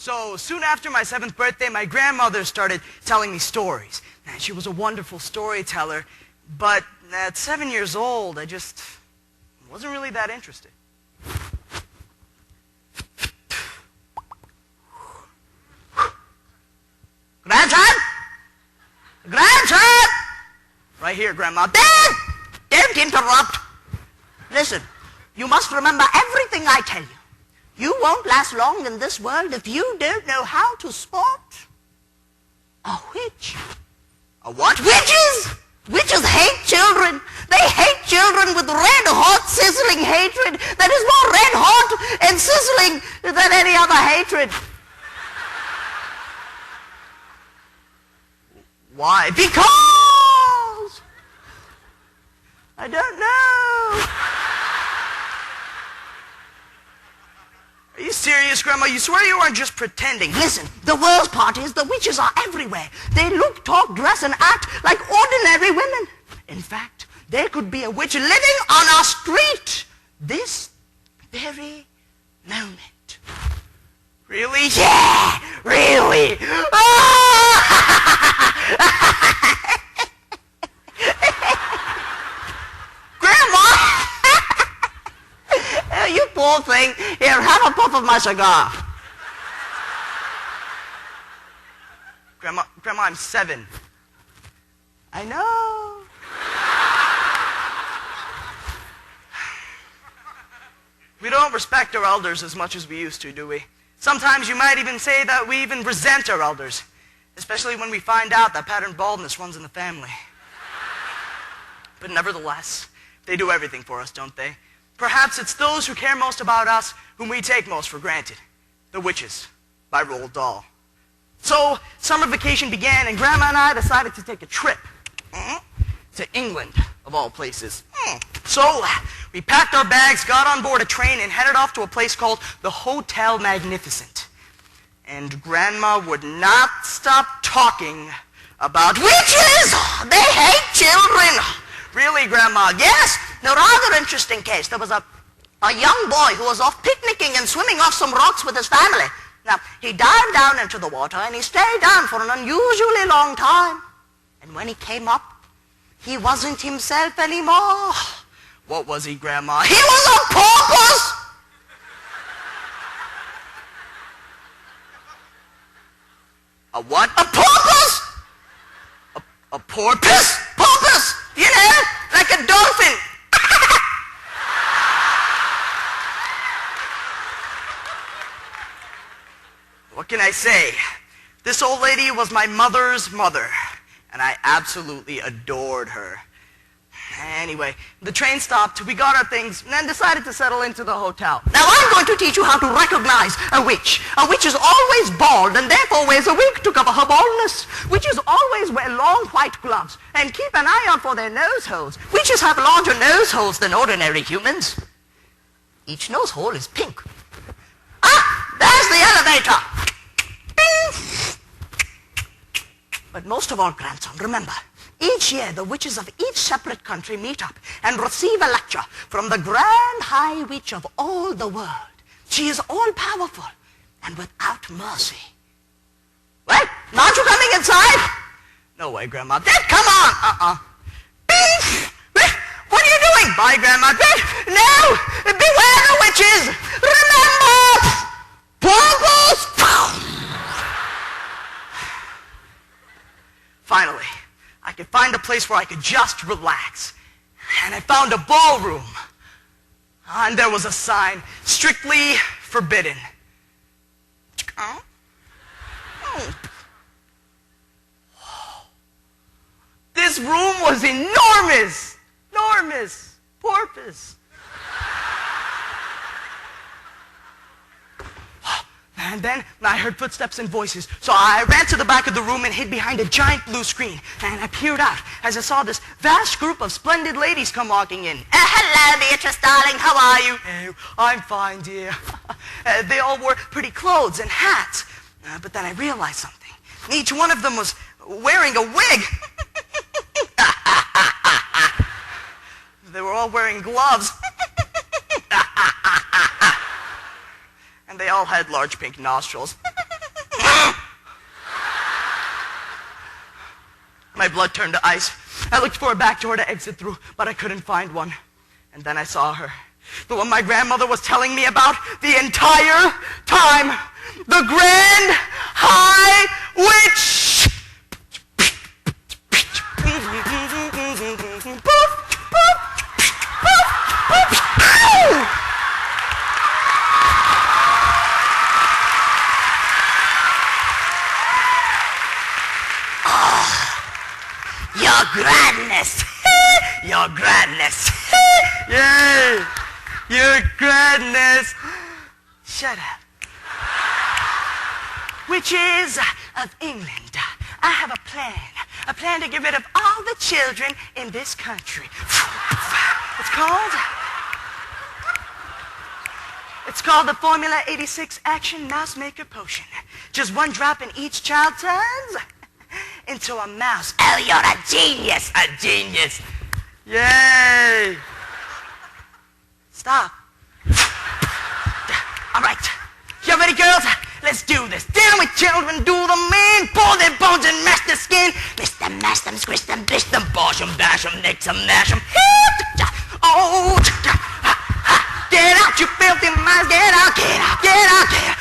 So soon after my 7th birthday, my grandmother started telling me stories. And she was a wonderful storyteller, but at 7 years old, I just wasn't really that interested. Grandson! Grandson! Right here, Grandma. Dad! Don't interrupt. Listen, you must remember everything I tell you. You won't last long in this world if you don't know how to spot a witch. A what? Witches! Witches hate children. They hate children with red-hot, sizzling hatred that is more red-hot and sizzling than any other hatred. Why? Because I don't know. Are you serious, Grandma? You swear you aren't just pretending? Listen, the worst part is the witches are everywhere. They look, talk, dress, and act like ordinary women. In fact, there could be a witch living on our street this very moment. Really? Yeah, really. Grandma! You poor thing. Here, have a puff of my cigar. Grandma, I'm 7. I know. We don't respect our elders as much as we used to, do we? Sometimes you might even say that we even resent our elders, especially when we find out that pattern baldness runs in the family. But nevertheless, they do everything for us, don't they? Perhaps it's those who care most about us whom we take most for granted. The Witches by Roald Dahl. So, summer vacation began, and Grandma and I decided to take a trip to England, of all places. So, we packed our bags, got on board a train, and headed off to a place called the Hotel Magnificent. And Grandma would not stop talking about witches! They hate children! Really, Grandma? Yes, a rather interesting case. There was a young boy who was off picnicking and swimming off some rocks with his family. Now, he dived down into the water and he stayed down for an unusually long time. And when he came up, he wasn't himself anymore. What was he, Grandma? He was a porpoise! A what? A porpoise! A porpoise? Porpoise! You know, like a dolphin. What can I say? This old lady was my mother's mother, and I absolutely adored her. Anyway, the train stopped, we got our things, and then decided to settle into the hotel. Now I'm going to teach you how to recognize a witch. A witch is always bald and therefore wears a wig to cover her baldness. Witches always wear long white gloves and keep an eye out for their nose holes. Witches have larger nose holes than ordinary humans. Each nose hole is pink. Ah, there's the elevator. Bing. But most of all, grandson, remember, each year, the witches of each separate country meet up and receive a lecture from the grand high witch of all the world. She is all-powerful and without mercy. What? Aren't you coming inside? No way, Grandma. Dad, come on! Beef! What are you doing? Bye, Grandma. No! Beware the witches! Remember! Porpoise! Finally, I could find a place where I could just relax. And I found a ballroom. And there was a sign, strictly forbidden. Oh. This room was enormous. Enormous. Porpoise. And then I heard footsteps and voices. So I ran to the back of the room and hid behind a giant blue screen. And I peered out as I saw this vast group of splendid ladies come walking in. Hello, Beatrice, darling. How are you? Hey, I'm fine, dear. They all wore pretty clothes and hats. But then I realized something. Each one of them was wearing a wig. They were all wearing gloves. And they all had large pink nostrils. My blood turned to ice. I looked for a back door to exit through, but I couldn't find one. And then I saw her. The one my grandmother was telling me about the entire time. The Grand High Witch! Ow! Your grandness! Your grandness! Yay! Your grandness! Shut up. Witches of England, I have a plan to get rid of all the children in this country. It's called the Formula 86 Action Mouse Maker Potion. Just one drop in each child turns into a mouse. Oh, you're a genius! A genius! Yay! Stop. All right. You ready, girls? Let's do this. Down with children, do the man. Pull their bones and mash their skin. Miss them, mash them, squish them, bish them, bosh them, bash them, nick them, mash them. Oh, get out, you filthy mice. Get out, get out, get out, get out.